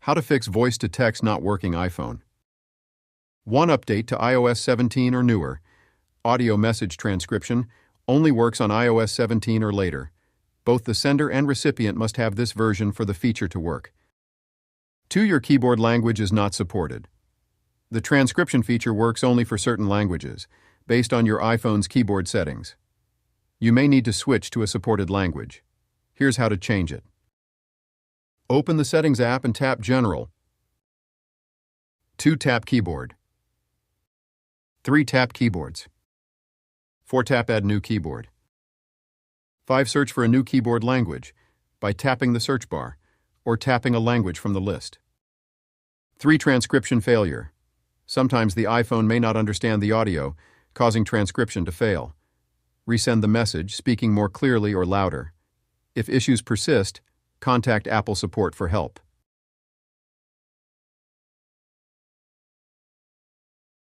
How to fix voice-to-text not working iPhone. One update to iOS 17 or newer. Audio message transcription only works on iOS 17 or later. Both the sender and recipient must have this version for the feature to work. 2. Your keyboard language is not supported. The transcription feature works only for certain languages, based on your iPhone's keyboard settings. You may need to switch to a supported language. Here's how to change it. Open the Settings app and tap General. 2. Tap Keyboard. 3. Tap Keyboards. 4. Tap Add New Keyboard. 5. Search for a new keyboard language by tapping the search bar or tapping a language from the list. 3. Transcription failure. Sometimes the iPhone may not understand the audio, causing transcription to fail. Resend the message, speaking more clearly or louder. If issues persist, contact Apple support for help.